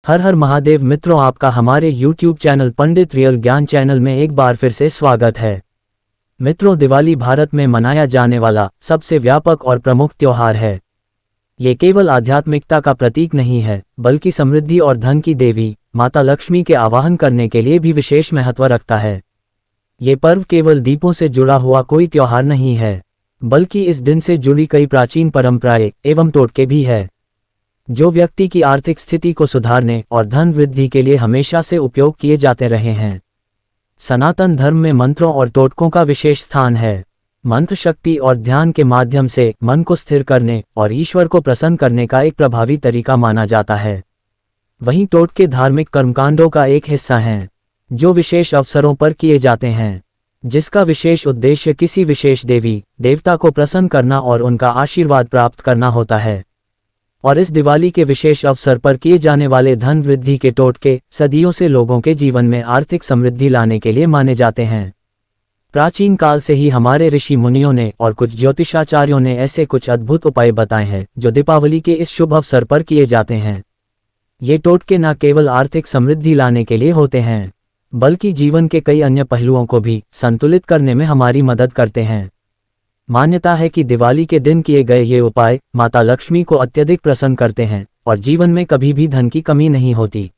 हर हर महादेव मित्रों, आपका हमारे YouTube चैनल पंडित रियल ज्ञान चैनल में एक बार फिर से स्वागत है। मित्रों, दिवाली भारत में मनाया जाने वाला सबसे व्यापक और प्रमुख त्योहार है। ये केवल आध्यात्मिकता का प्रतीक नहीं है, बल्कि समृद्धि और धन की देवी माता लक्ष्मी के आवाहन करने के लिए भी विशेष महत्व रखता है। ये पर्व केवल दीपों से जुड़ा हुआ कोई त्योहार नहीं है, बल्कि इस दिन से जुड़ी कई प्राचीन परंपराएं एवं टोटके भी है, जो व्यक्ति की आर्थिक स्थिति को सुधारने और धन वृद्धि के लिए हमेशा से उपयोग किए जाते रहे हैं। सनातन धर्म में मंत्रों और टोटकों का विशेष स्थान है। मंत्र शक्ति और ध्यान के माध्यम से मन को स्थिर करने और ईश्वर को प्रसन्न करने का एक प्रभावी तरीका माना जाता है। वहीं टोटके धार्मिक कर्मकांडों का एक हिस्सा हैं, जो विशेष अवसरों पर किए जाते हैं, जिसका विशेष उद्देश्य किसी विशेष देवी देवता को प्रसन्न करना और उनका आशीर्वाद प्राप्त करना होता है। और इस दिवाली के विशेष अवसर पर किए जाने वाले धन वृद्धि के टोटके सदियों से लोगों के जीवन में आर्थिक समृद्धि लाने के लिए माने जाते हैं। प्राचीन काल से ही हमारे ऋषि मुनियों ने और कुछ ज्योतिषाचार्यों ने ऐसे कुछ अद्भुत उपाय बताए हैं, जो दीपावली के इस शुभ अवसर पर किए जाते हैं। ये टोटके न केवल आर्थिक समृद्धि लाने के लिए होते हैं, बल्कि जीवन के कई अन्य पहलुओं को भी संतुलित करने में हमारी मदद करते हैं। मान्यता है कि दिवाली के दिन किए गए ये उपाय माता लक्ष्मी को अत्यधिक प्रसन्न करते हैं और जीवन में कभी भी धन की कमी नहीं होती।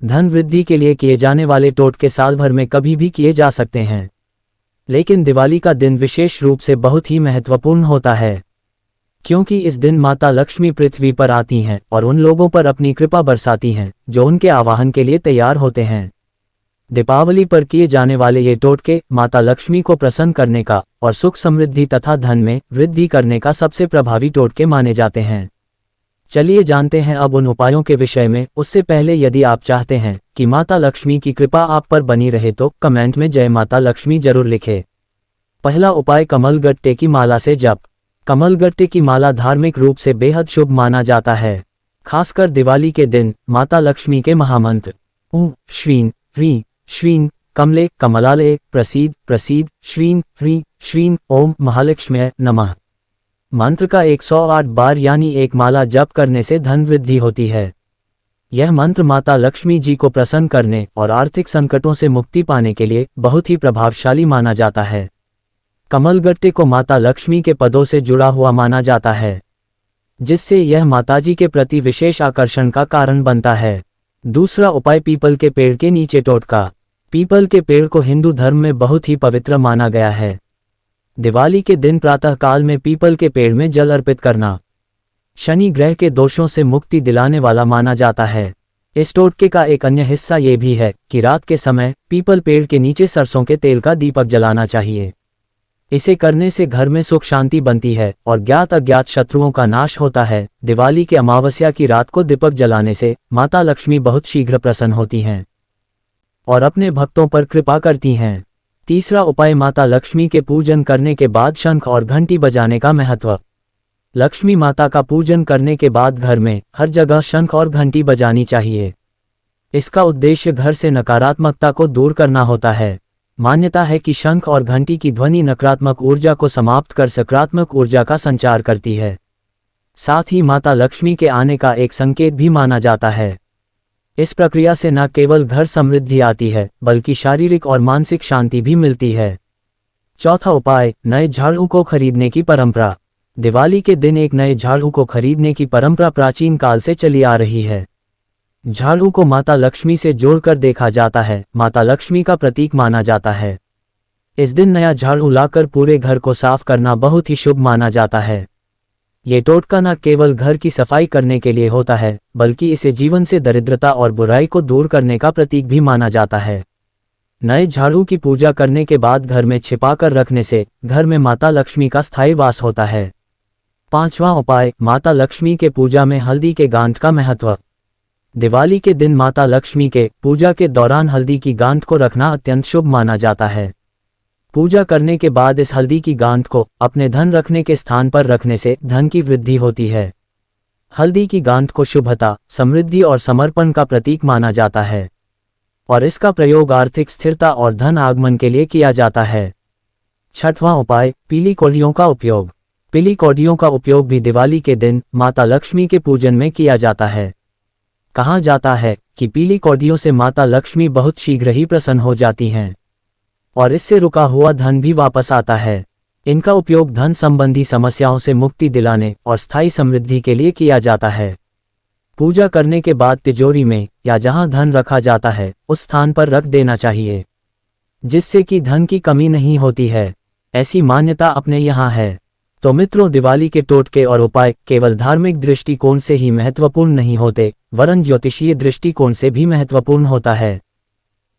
धन वृद्धि के लिए किए जाने वाले टोटके साल भर में कभी भी किए जा सकते हैं, लेकिन दिवाली का दिन विशेष रूप से बहुत ही महत्वपूर्ण होता है, क्योंकि इस दिन माता लक्ष्मी पृथ्वी पर आती हैं और उन लोगों पर अपनी कृपा बरसाती हैं जो उनके आवाहन के लिए तैयार होते हैं। दीपावली पर किए जाने वाले ये टोटके माता लक्ष्मी को प्रसन्न करने का और सुख समृद्धि तथा धन में वृद्धि करने का सबसे प्रभावी टोटके माने जाते हैं। चलिए जानते हैं अब उन उपायों के विषय में। उससे पहले यदि आप चाहते हैं कि माता लक्ष्मी की कृपा आप पर बनी रहे तो कमेंट में जय माता लक्ष्मी जरूर लिखें। पहला उपाय, कमलगट्टे की माला से जप। कमलगट्टे की माला धार्मिक रूप से बेहद शुभ माना जाता है, खासकर दिवाली के दिन। माता लक्ष्मी के महामंत्र ॐ श्रीं ह्रीं श्रीं कमले कमलालये प्रसीद प्रसीद श्रीं ह्रीं श्रीं ओम महालक्ष्म्यै नमः मंत्र का 108 बार यानी एक माला जप करने से धन वृद्धि होती है। यह मंत्र माता लक्ष्मी जी को प्रसन्न करने और आर्थिक संकटों से मुक्ति पाने के लिए बहुत ही प्रभावशाली माना जाता है। कमलगट्टे को माता लक्ष्मी के पदों से जुड़ा हुआ माना जाता है, जिससे यह माताजी के प्रति विशेष आकर्षण का कारण बनता है। दूसरा उपाय, पीपल के पेड़ के नीचे टोटका। पीपल के पेड़ को हिंदू धर्म में बहुत ही पवित्र माना गया है। दिवाली के दिन प्रातः काल में पीपल के पेड़ में जल अर्पित करना शनि ग्रह के दोषों से मुक्ति दिलाने वाला माना जाता है। इस टोटके का एक अन्य हिस्सा ये भी है कि रात के समय पीपल पेड़ के नीचे सरसों के तेल का दीपक जलाना चाहिए। इसे करने से घर में सुख शांति बनती है और ज्ञात अज्ञात शत्रुओं का नाश होता है। दिवाली के अमावस्या की रात को दीपक जलाने से माता लक्ष्मी बहुत शीघ्र प्रसन्न होती हैं और अपने भक्तों पर कृपा करती हैं। तीसरा उपाय, माता लक्ष्मी के पूजन करने के बाद शंख और घंटी बजाने का महत्व। लक्ष्मी माता का पूजन करने के बाद घर में हर जगह शंख और घंटी बजानी चाहिए। इसका उद्देश्य घर से नकारात्मकता को दूर करना होता है। मान्यता है कि शंख और घंटी की ध्वनि नकारात्मक ऊर्जा को समाप्त कर सकारात्मक ऊर्जा का संचार करती है। साथ ही माता लक्ष्मी के आने का एक संकेत भी माना जाता है। इस प्रक्रिया से न केवल घर समृद्धि आती है, बल्कि शारीरिक और मानसिक शांति भी मिलती है। चौथा उपाय, नए झाड़ू को खरीदने की परंपरा। दिवाली के दिन एक नए झाड़ू को खरीदने की परंपरा प्राचीन काल से चली आ रही है। झाड़ू को माता लक्ष्मी से जोड़कर देखा जाता है, माता लक्ष्मी का प्रतीक माना जाता है। इस दिन नया झाड़ू लाकर पूरे घर को साफ करना बहुत ही शुभ माना जाता है। ये टोटका न केवल घर की सफाई करने के लिए होता है, बल्कि इसे जीवन से दरिद्रता और बुराई को दूर करने का प्रतीक भी माना जाता है। नए झाड़ू की पूजा करने के बाद घर में छिपा कर रखने से घर में माता लक्ष्मी का स्थायी वास होता है। पांचवा उपाय, माता लक्ष्मी के पूजा में हल्दी के गांठ का महत्व। दिवाली के दिन माता लक्ष्मी के पूजा के दौरान हल्दी की गांठ को रखना अत्यंत शुभ माना जाता है। पूजा करने के बाद इस हल्दी की गांठ को अपने धन रखने के स्थान पर रखने से धन की वृद्धि होती है। हल्दी की गांठ को शुभता, समृद्धि और समर्पण का प्रतीक माना जाता है और इसका प्रयोग आर्थिक स्थिरता और धन आगमन के लिए किया जाता है। छठवां उपाय, पीली कौड़ियों का उपयोग। पीली कौड़ियों का उपयोग भी दिवाली के दिन माता लक्ष्मी के पूजन में किया जाता है। कहा जाता है कि पीली कौडियों से माता लक्ष्मी बहुत शीघ्र ही प्रसन्न हो जाती हैं और इससे रुका हुआ धन भी वापस आता है। इनका उपयोग धन संबंधी समस्याओं से मुक्ति दिलाने और स्थायी समृद्धि के लिए किया जाता है। पूजा करने के बाद तिजोरी में या जहां धन रखा जाता है उस स्थान पर रख देना चाहिए, जिससे कि धन की कमी नहीं होती है। ऐसी मान्यता अपने यहाँ है। तो मित्रों, दिवाली के टोटके और उपाय केवल धार्मिक दृष्टिकोण से ही महत्वपूर्ण नहीं होते, वरन ज्योतिषीय दृष्टिकोण से भी महत्वपूर्ण होता है।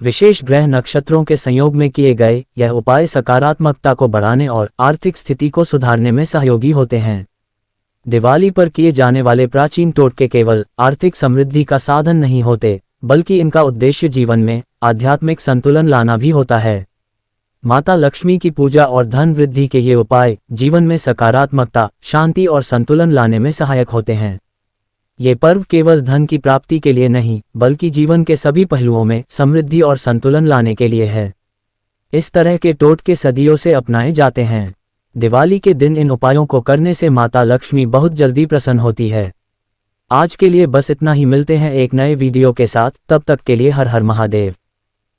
विशेष ग्रह नक्षत्रों के संयोग में किए गए यह उपाय सकारात्मकता को बढ़ाने और आर्थिक स्थिति को सुधारने में सहयोगी होते हैं। दिवाली पर किए जाने वाले प्राचीन टोटके केवल आर्थिक समृद्धि का साधन नहीं होते, बल्कि इनका उद्देश्य जीवन में आध्यात्मिक संतुलन लाना भी होता है। माता लक्ष्मी की पूजा और धन वृद्धि के ये उपाय जीवन में सकारात्मकता, शांति और संतुलन लाने में सहायक होते हैं। ये पर्व केवल धन की प्राप्ति के लिए नहीं, बल्कि जीवन के सभी पहलुओं में समृद्धि और संतुलन लाने के लिए है। इस तरह के टोटके सदियों से अपनाए जाते हैं। दिवाली के दिन इन उपायों को करने से माता लक्ष्मी बहुत जल्दी प्रसन्न होती है। आज के लिए बस इतना ही। मिलते हैं एक नए वीडियो के साथ, तब तक के लिए हर हर महादेव।